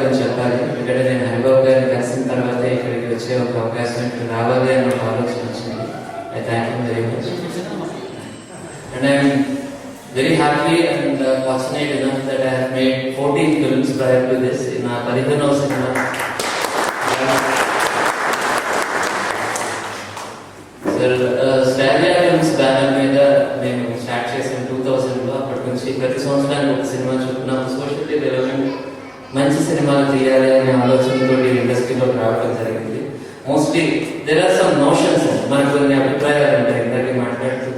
గురించి చెప్పాలి. ఎందుకంటే నేను హరిబాబు గారిని కలిసిన తర్వాత ఇక్కడికి వచ్చే ఒక అవకాశం ఇక్కడ రావాలి అని ఒక ఆలోచన వచ్చింది. I thank you very much. And I'm very happy and fortunate enough that I have made 14 films prior to this. In our 15వ సినిమా సార్ స్టాలియా ఫిల్మ్స్ బ్యానర్ మీద నేను స్టార్ట్ చేశాను 2000లో. అప్పటి నుంచి ప్రతి సంవత్సరానికి ఒక సినిమా చొప్పున సోషల్లీ రిలవెంట్ మంచి సినిమాలు తీయాలి అనే ఆలోచనతో ఇండస్ట్రీలోకి రావడం జరిగింది. Mostly there are some notions, మనకు కొన్ని అభిప్రాయాలు ఉంటాయి. ఇందాక మాట్లాడుతూ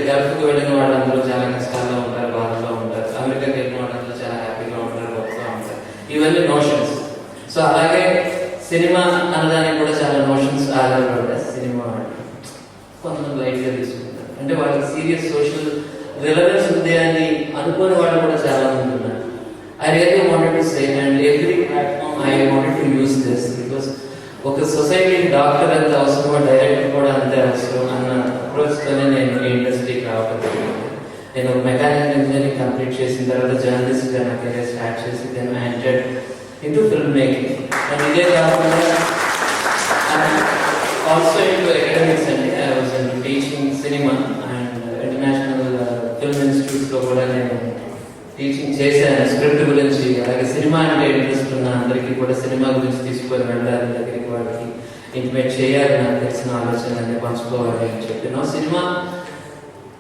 గల్ఫ్కి వెళ్ళిన వాళ్ళందరూ చాలా కష్టాల్లో ఉంటారు, బాధల్లో ఉంటారు. అమెరికాకి వెళ్ళిన వాళ్ళందరూ చాలా హ్యాపీగా ఉంటారు, వర్క్గా ఉంటారు. ఇవన్నీ నోషన్స్. సో అలాగే సినిమా అన్నదానికి కూడా చాలా నోషన్స్ ఆధారపడి ఉంటాయి. సినిమా కొంతమంది లైట్గా తీసుకుంటారు, అంటే వాళ్ళకి సీరియస్ సోషల్ రిలవెన్స్ ఉంది అని అనుకునే వాళ్ళు కూడా చాలా మంది ఉన్నారు. I really wanted to say and every platform I wanted to use this because ఒక సొసైటీకి డాక్టర్ ఎంత అవసరమో డైరెక్టర్ కూడా అంతే అవసరం అన్న అప్రోచ్తోనే నేను ఈ ఇండస్ట్రీకి రావడం జరిగింది. నేను మెకానికల్ ఇంజనీరింగ్ కంప్లీట్ చేసిన తర్వాత జర్నలిస్ట్గా నా కెరీర్ స్టార్ట్ చేసి then I entered into film making. And ఇదే కాకుండా ఆల్సో ఇంటూ అకాడమిక్స్ అండి. I was into teaching cinema and international film ఇన్స్టిట్యూట్స్లో కూడా నేను టీచింగ్ చేశాను స్క్రిప్ట్ గురించి. అలాగే సినిమా అంటే ఇంట్రెస్ట్ ఉన్న అందరికీ కూడా సినిమా గురించి తీసుకొని వెళ్ళాలి, దగ్గరికి వాళ్ళకి ఇంటిమేట్ చేయాలి, నాకు తెలిసిన ఆలోచనలన్నీ పంచుకోవాలి అని చెప్పిన cinema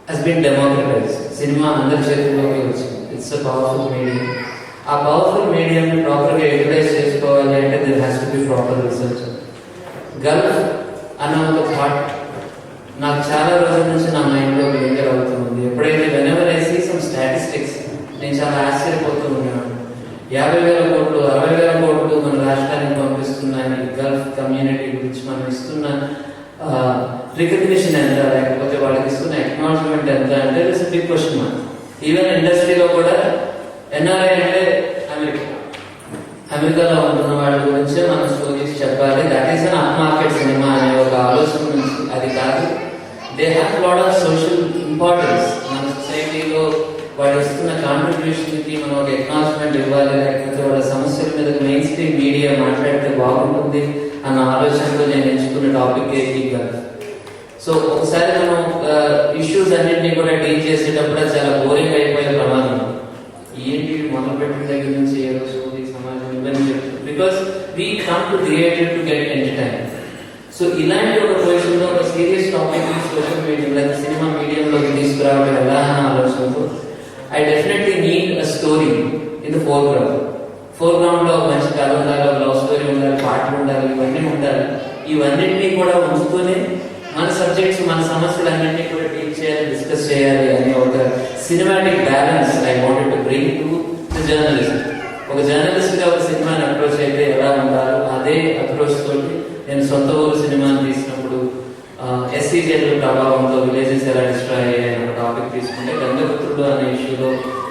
has been democratize. Cinema అందరి చేతుల్లోకి వచ్చింది. It's a powerful medium. ఆ పవర్ఫుల్ మీడియంని ప్రాపర్గా యూటిలైజ్ చేసుకోవాలి అంటే there has to be proper research. Gulf అన్న ఒక థాట్ నాకు చాలా రోజుల నుంచి నా మైండ్లో లింకర్ అవుతుంది. ఎప్పుడైతే whenever I see some statistics నేను చాలా ఆశ్చర్యపోతూ ఉన్నాను. 50,000 కోట్లు 60,000 కోట్లు మన రాష్ట్రానికి పంపిస్తున్నాయి. గల్ఫ్ కమ్యూనిటీ గురించి మనం ఇస్తున్న రికగ్నిషన్ ఎంత, లేకపోతే వాళ్ళకి ఇస్తున్న ఎక్నాలజ్మెంట్ ఎంత అంటే it's big question mark. Even ఇండస్ట్రీలో కూడా ఎన్ఆర్ఐ అంటే అమెరికాలో ఉంటున్న వాళ్ళ గురించే మనం స్టోరీస్ చెప్పాలి. That is an up market cinema అనే ఒక ఆలోచన నుంచి అది కాదు. They have lot of social importance. మన సొసైటీలో వాళ్ళు ఇస్తున్న కాంట్రిబ్యూషన్కి మనం ఒక ఎక్నాలజ్మెంట్ ఇవ్వాలి, లేకపోతే వాళ్ళ సమస్యల మీద మెయిన్ స్ట్రీమ్ మీడియా మాట్లాడితే బాగుంటుంది అన్న ఆలోచనతో నేను ఎంచుకున్న టాపిక్ ఏకీగా. సో ఒకసారి మనం ఇష్యూస్ అన్నింటినీ కూడా డీల్ చేసేటప్పుడు చాలా బోరింగ్ అయిపోయే ప్రమాదం. ఏంటి మొదలుపెట్టిన దగ్గర నుంచి ఏదో సోది సమాజం ఇవన్నీ చెప్తుంది. Because we come to theatre to get entertain. So ఇలాంటి ఒక పొజిషన్లో ఒక serious topic social media cinema మీడియంలోకి తీసుకురావడం ఎలా అన్న ఆలోచనతో I definitely need a story in the foreground. ఫోర్గ్రౌండ్లో మంచి కథ ఉండాలి, లవ్ స్టోరీ ఉండాలి, పాటలు ఉండాలి, ఇవన్నీ ఉండాలి. ఇవన్నింటినీ కూడా ఉంచుతూనే మన సబ్జెక్ట్స్ మన సమస్యలన్నింటినీ కూడా డీల్ చేయాలి, డిస్కస్ చేయాలి అనే ఒక cinematic balance I wanted to bring to the journalist. ఒక జర్నలిస్ట్గా ఒక సినిమాని అప్రోచ్ అయితే ఎలా ఉండాలో అదే అప్రోచ్ తోటి నేను సొంత ఊరు సినిమాని తీసినప్పుడు ఎస్సీ జెడ్ల ప్రభావంతో విలేజెస్ ఎలా డిస్ట్రాయ్ అయ్యాయి అనే టాపిక్ తీసుకుంటే గంగపుత్రుడు అనే ఇష్యూలో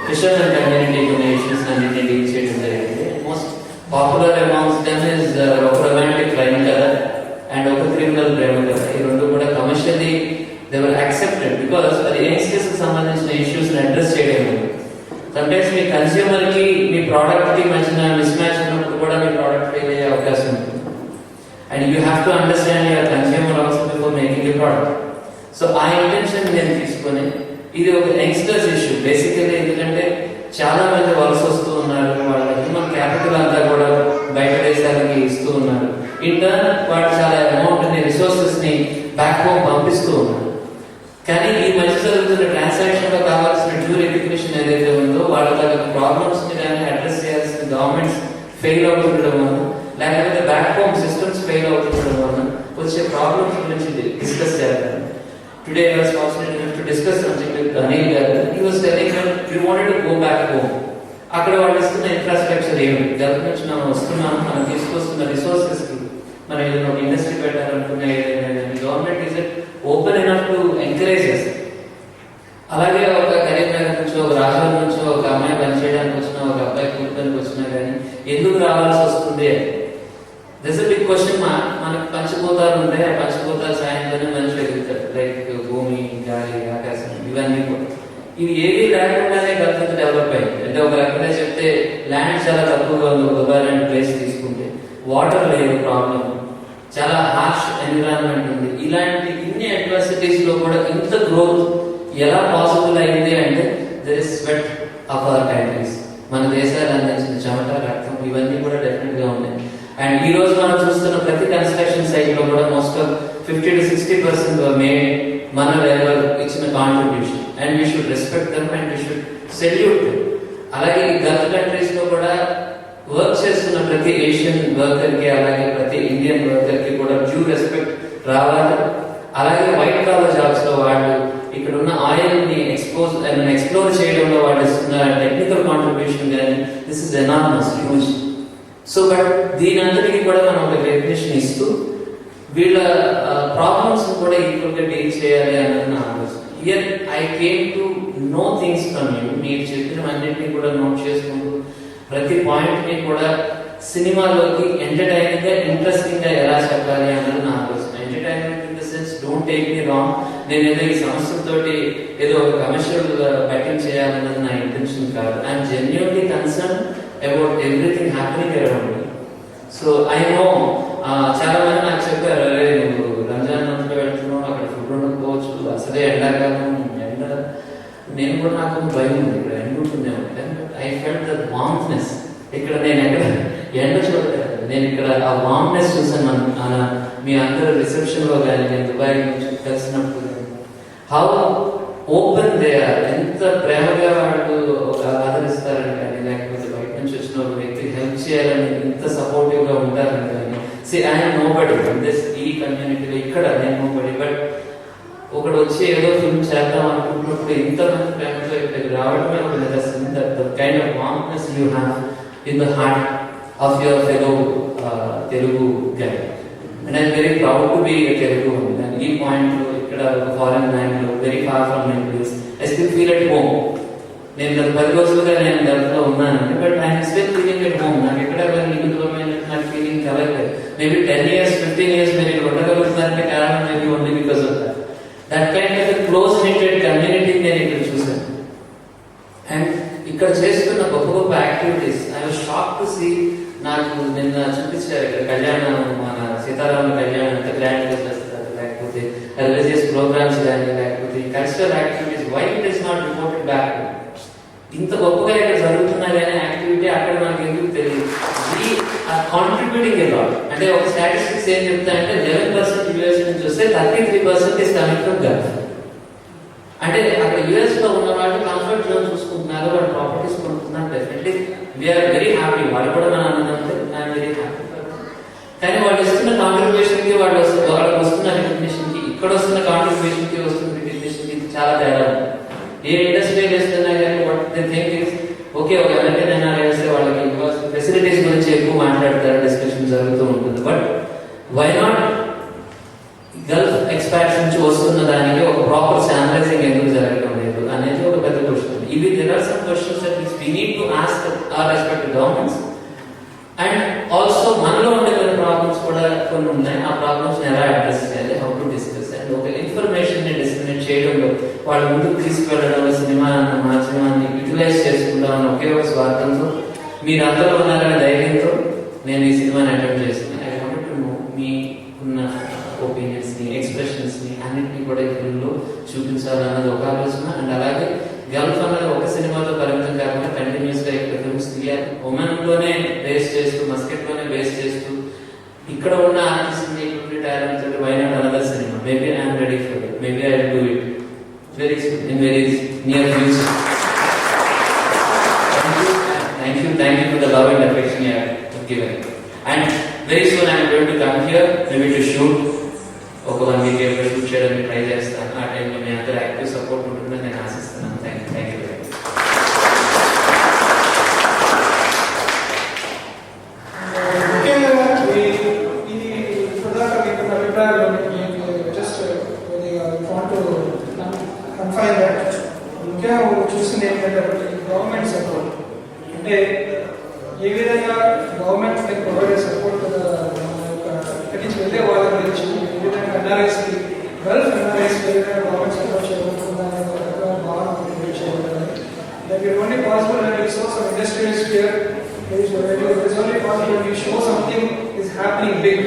ఫిషర్స్ అండ్ కమ్యూనిటీ కొన్ని ఇష్యూస్ అన్నింటినీ డీల్ చేయడం జరిగింది. Most popular amongst them is ఒక రొమాంటిక్ క్రైమ్ కథ అండ్ ఒక క్రిమినల్ ప్రేమ కథ. ఈ రెండు కూడా commercially they were accepted because అది యంగ్స్టర్స్ కి సంబంధించిన ఇష్యూస్ అడ్రస్ చేయడం. సమ్టైమ్స్ మీ కన్స్యూమర్ కి మీ ప్రోడక్ట్ కి మధ్యన మిస్ మ్యాచ్ ఉన్నప్పుడు కూడా మీ ప్రోడక్ట్ ఫెయిల్ అయ్యే అవకాశం ఉంటుంది. And you have to understand your consumer also before making a product. So ఆ ఇంటెన్షన్ నేను తీసుకొని ఇది ఒక యంగ్స్టర్స్ ఇష్యూ బేసికల్లీ. ఎందుకంటే చాలా మంది వలస వస్తూ ఉన్నారు, వాళ్ళ హ్యూమన్ క్యాపిటల్ అంతా కూడా బయట దేశాలకి ఇస్తూ ఉన్నారు. ఇన్ టర్న్ వాళ్ళు చాలా అమౌంట్ ని రిసోర్సెస్ ని బ్యాక్ హోమ్ పంపిస్తూ ఉన్నారు. కానీ ఈ మధ్య జరుగుతున్న ట్రాన్సాక్షన్ లో కావాల్సిన డ్యూ రికగ్నిషన్ ఏదైతే ఉందో వాళ్ళ ప్రాబ్లమ్స్ ని కానీ అడ్రస్ చేయాల్సిన గవర్నమెంట్స్ ఫెయిల్ అవుతుండడం వల్ల, లేకపోతే బ్యాక్ హోమ్ సిస్టమ్స్ ఫెయిల్ అవుతుండడం వల్ల వచ్చే ప్రాబ్లమ్స్ గురించి డిస్కస్ చేయాలి. Today I was fortunate enough to discuss something with Anil గారు. He was telling that we wanted to go back home. అక్కడ వాళ్ళు ఇస్తున్న ఇన్ఫ్రాస్ట్రక్చర్ ఏమిటి, గల్ఫ్ నుంచి మనం వస్తున్నాం, మనం తీసుకొస్తున్న రిసోర్సెస్ కి మనం ఏదైనా ఒక ఇండస్ట్రీ పెట్టాలనుకున్న ఏదైనా government is open enough to encourage చేస్తారు. అలాగే ఒక కరీంనగర్ నుంచి ఒక రాజధాని నుంచి ఒక అమ్మాయి పనిచేయడానికి వచ్చినా, ఒక అబ్బాయి కూర్చోడానికి వచ్చినా కానీ ఎందుకు రావాల్సి వస్తుంది? This big question mark. మనకి పంచభూతాలు ఉంటాయి, ఆ పంచభూతాల సాయంతోనే మనిషి ఎదుగుతాడు. లైక్ భూమి, గాలి, ఆకాశం, ఇవన్నీ కూడా. ఇవి ఏవి లేకుండానే గల్ఫ్ డెవలప్ అయింది. అంటే ఒక రకంగా చెప్తే ల్యాండ్ చాలా తక్కువగా ఉంది. ఒక దుబాయ్ ప్లేస్ తీసుకుంటే వాటర్ లేదు, ప్రాబ్లం, చాలా హార్ష్ ఎన్విరాన్మెంట్ ఉంది. ఇలాంటి ఇన్ని అడ్వర్సిటీస్ లో కూడా ఇంత గ్రోత్ ఎలా పాసిబుల్ అయింది అంటే there is sweat of our countries. మన దేశాలు అందించిన చెమట, రక్తం ఇవన్నీ కూడా డెఫినెట్ గా ఉన్నాయి. అండ్ ఈ రోజు మనం చూస్తున్న ప్రతి కన్స్ట్రక్షన్ సైట్ లో కూడా మోస్ట్ ఆఫ్ 50 to 60% మేడ్ మన లేబర్ ఇచ్చిన contribution. And we should respect them and we should salute. అలాగే ఈ గల్ఫ్ కంట్రీస్ లో కూడా వర్క్ చేస్తున్న ప్రతి ఏషియన్ వర్కర్ కి, అలాగే ప్రతి ఇండియన్ వర్కర్ కి కూడా డ్యూ రెస్పెక్ట్ రావాలి. అలాగే వైట్ కాలర్ జాబ్స్ లో వాళ్ళు ఇక్కడ ఉన్న ఆయిల్ ని ఎక్స్ప్లోర్ చేయడంలో వాళ్ళు ఇస్తున్న టెక్నికల్ కాంట్రిబ్యూషన్ కానీ this is enormous, huge. So but దీని అంతటికి కూడా మనం ఒక డెఫినేషన్ ఇస్తూ వీళ్ళ ప్రాబ్లమ్స్ కూడా ఈక్వల్ గా డీల్ చేయాలి అన్నది నా ఆలోచన. Here I came to know things from you. మీరు చెప్పినవన్నింటినీ కూడా నోట్ చేసుకుంటూ ప్రతి పాయింట్ ని కూడా సినిమాలోకి ఎంటర్టైనింగ్ గా, ఇంట్రెస్టింగ్ గా ఎలా చెప్పాలి అన్నది నా ఆలోచన. Entertainment in the sense, don't take me wrong, నేను ఏదో ఈ సమస్యలతోటి ఏదో ఒక కమర్షియల్ బ్యాటింగ్ చేయాలన్నది నా ఇంటెన్షన్ కాదు. I'm genuinely concern about everything happening around me. So I know చాలా మంది నాకు చెప్పారు, అరే నువ్వు రంజాన్ మంత్ లో వెళ్తున్నావు, అక్కడ ఫుడ్ ఉండకపోవచ్చు, అసలే ఎండాకాలం ఎండ. నేను కూడా నాకు భయం ఉంది, ఇక్కడ ఎండ ఉంటుంది అంటే. I felt the warmness. ఇక్కడ నేను ఎక్కడ ఎండ చూడలేదు, నేను ఇక్కడ ఆ వార్మ్నెస్ చూసాను. మీ అందరూ రిసెప్షన్ లో కానీ, నేను దుబాయ్ నుంచి కలిసినప్పుడు హౌ ఓపెన్ దే ఆర్, ఎంత ప్రేమగా వాళ్ళు ఆదరిస్తారని కానీ, లేకపోతే బయట నుంచి వచ్చిన వ్యక్తికి హెల్ప్ చేయాలని ఇంత సపోర్టివ్ గా ఉంటారని కానీ. ఐఎమ్ నోబడీ దిస్, ఈ కమ్యూనిటీలో ఇక్కడ నేను నోబడీ. బట్ ఒకడు వచ్చి ఏదో ఫిల్మ్ చేద్దాం అనుకుంటున్నప్పుడు ఇంతమంది ప్రేమతో ఇక్కడికి రావడమే ఒక నిదర్శనం. The kind of warmness you have in the heart of your fellow Telugu guy. And I'm very proud to be Telugu. And ఈ పాయింట్ ఇక్కడ ఒక ఫారెన్ ల్యాండ్ లో very far from my place, I still feel at home. నేను గత 10 రోజులుగా నేను గల్ఫ్లో ఉన్నానండి, but I'm still feeling at home. నాకు ఎక్కడ ఇంటిలోమైన నాకు ఫీలింగ్ కలగలేదు. మేబీ 10 years 15 years మీరు ఇక్కడ ఉండగలుగుతారంటే కారణం maybe only because of that. That kind of close netted community నేను ఇక్కడ చూసాను. అండ్ ఇక్కడ చేస్తున్న గొప్ప గొప్ప activities I was shock to see. నాకు నిన్న చూపించారు ఇక్కడ కళ్యాణం, మన సీతారామ కళ్యాణం ఎంత గ్రాండ్ గా చేస్తారు, లేకపోతే రిలీజియస్ ప్రోగ్రామ్స్ కానీ, లేకపోతే cultural activities, why it is not reported back. ఇంత గొప్పగా ఇక్కడ జరుగుతున్నా కానీ యాక్టివిటీ అక్కడ మనకి ఎందుకు తెలియదు. We are contributing a lot. అంటే ఒక స్టాటిస్టిక్స్ ఏం చెప్తాయంటే 11% యూఎస్ నుంచి వస్తే 33% ఇస్ కమింగ్ ఫ్రమ్ గల్ఫ్. అంటే అక్కడ యూఎస్ లో ఉన్న వాళ్ళు కంఫర్ట్ జోన్ చూసుకుంటున్నారు, వాళ్ళు ప్రాపర్టీస్ కొనుక్కుంటున్నారు. Definitely we are very happy. వాళ్ళు కూడా మన ఆనందంతో ఐఎమ్ వెరీ హ్యాపీ. కానీ వాళ్ళు ఇస్తున్న కాంట్రిబ్యూషన్ కి, వాళ్ళకి వస్తున్న రికగ్నిషన్ కి, ఇక్కడ వస్తున్న కాంట్రిబ్యూషన్ కి వస్తున్న రికగ్నిషన్ కి చాలా తేడా ఉంది. ఏ ఇండస్ట్రీ చేస్తున్నా కానీ what they think is okay, ఒక అమెరికన్ అయినా వేస్తే వాళ్ళకి ఫెసిలిటీస్ గురించి ఎక్కువ మాట్లాడతారు, డిస్కషన్ జరుగుతూ ఉంటుంది. బట్ వై నాట్ గల్ఫ్ ఎక్స్పాట్స్ నుంచి వస్తున్న దానికి ఒక ప్రాపర్ శానిటైజింగ్ ఎందుకు జరగడం లేదు అనేది ఒక పెద్ద క్వశ్చన్. ఇవి there are some questions that we need to ask our respective governments. And also మనలో ఉండే కొన్ని ప్రాబ్లమ్స్ కూడా కొన్ని ఉన్నాయి. ఆ ప్రాబ్లమ్స్ ఎలా అడ్రస్ చేయాలి, హౌ టు డిస్కస్, అండ్ ఒక ఇన్ఫర్మేషన్ ని డిస్క్రిమినేట్ చేయడంలో వాళ్ళ ముందుకు తీసుకువెళ్ళడంలో సినిమా మాధ్యమాన్ని యూటిలైజ్ చేసుకుంటామని ఒకే ఒక స్వార్థంతో మీరు అందరూ ఉన్నారనే ధైర్యంతో నేను ఈ సినిమాని అటెంప్ట్ చేస్తున్నాను. ఐ వాంటెడ్ టు నో మీ ఉన్న ఒపీనియన్స్ ని, ఎక్స్ప్రెషన్స్ ని అన్నింటినీ కూడా ఈ ఫిల్మ్లో చూపించాలన్నది ఒక ఆలోచన. అండ్ అలాగే గల్ఫ్ అన్నది ఒక సినిమాతో పరిమితం కాకుండా కంటిన్యూస్ గా ఇక్కడ ఫిల్మ్స్ తీయాలి. ఒమన్ లోనే బేస్ చేస్తూ, మస్కెట్ లోనే బేస్ చేస్తూ ఇక్కడ ఉన్న ఆర్టిస్ట్ ని, talent, why not another cinema. Maybe I'm ready for it. Maybe I will do it very soon, in very near future. Thank you for the love and affection you have given. And very soon I am going to come here, maybe to shoot. ఒక 1 week ever shoot చేయడానికి try చేస్తాను. ఆ టైంలో మీ అందరూ active support ఉంటుందని నేను ఆశిస్తున్నాను. Thank you very much. చూసింది ఏంటంటే గవర్నమెంట్ సపోర్ట్ అంటే ఏ విధంగా గవర్నమెంట్ ప్రొవైడ్ సపోర్ట్ ఇక్కడి నుంచి వెళ్ళే వాళ్ళ గురించి, ఏ విధంగా ఎన్ఆర్ఐస్కి, గల్ఫ్ ఎన్ఆర్ఐస్కి ఏ విధంగా గవర్నమెంట్ సపోర్ట్ చేయబోతుందనే భావన that it is only possible when we show some industrialist here. It is only possible when we show something is happening big.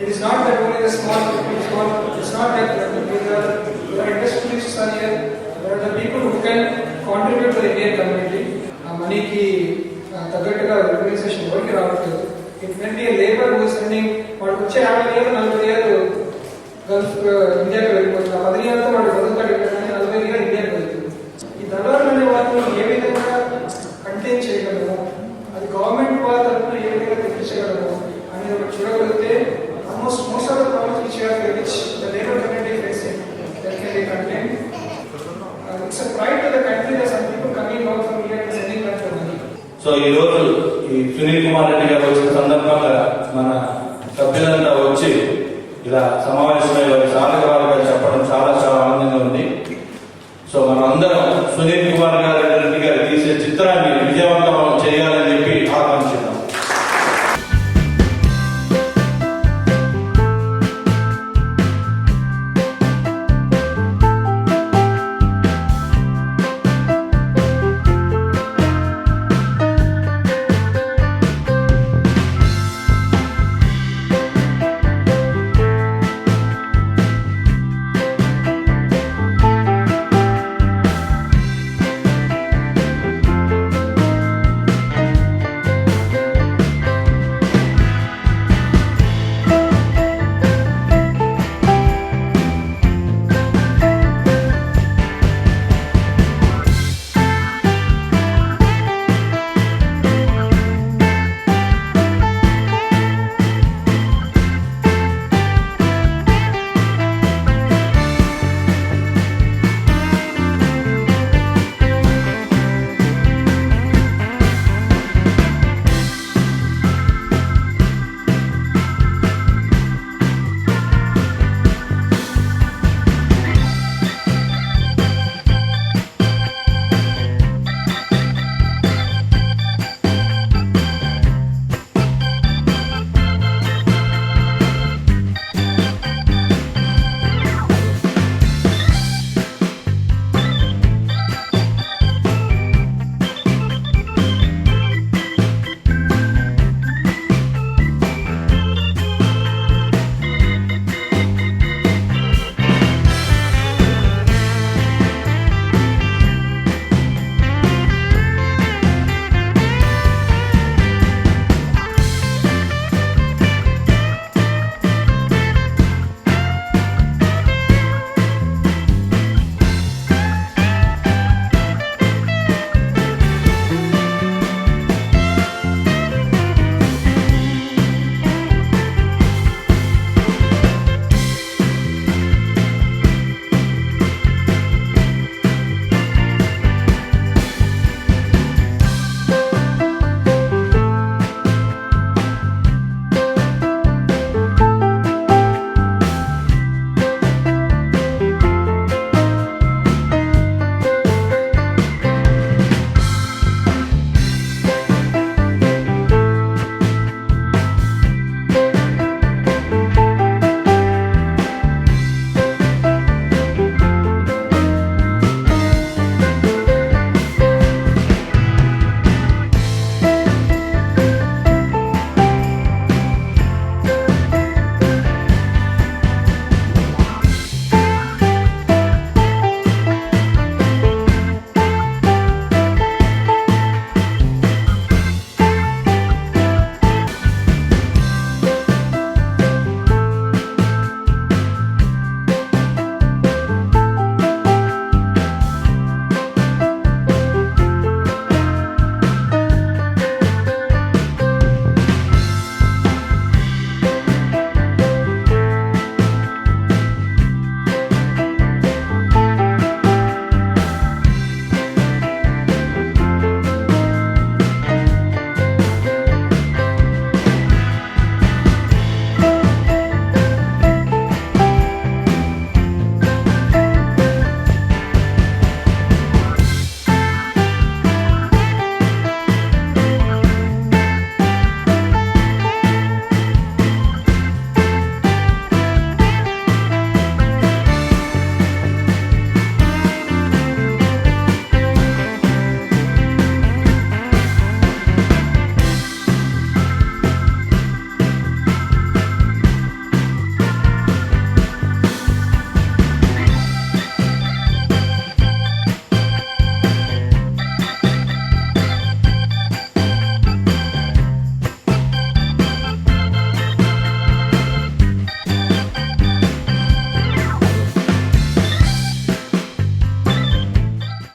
It is not that only the small people is small. It's not that there are industrialists are here. There are the people who can contribute to the Indian community. Money ki తగ్గట్టుగా organisation ఎవరికి రావట్లేదు. It may be labour who is running వాడు వచ్చే 50 ఏళ్ళు 40 ఏళ్ళు Gulf ఇండియాకి వెళ్ళిపోతుంది. 10 ఏళ్ళతో వాడు బతుకుతాడు కానీ 40 ఏళ్ళు ఇండియాకి వెళ్తుంది. ఈ దళారులు అనే వాటిని ఏ విధంగా కంటైన్ చేయగలము, అది గవర్నమెంట్ వాళ్ళ తరఫున ఏ విధంగా తెప్పించగలము అనేది ఒకటి చూడగలిగితే almost most of the problems which the labour community facing that can be contained. It's a pride to the country that some people coming out from here and sending back to money. So ఈ రోజు ఈ సునీల్ కుమార్ రెడ్డి గారు వచ్చిన సందర్భంగా మన సభ్యులంతా వచ్చి ఇలా సమావేశమై వారి సాధకరాలుగా చెప్పడం చాలా చాలా ఆనందంగా ఉంది. సో మనం అందరం సునీల్ కుమార్ రెడ్డి గారు తీసే చిత్రాన్ని విజయవంతం చేయాలని చెప్పి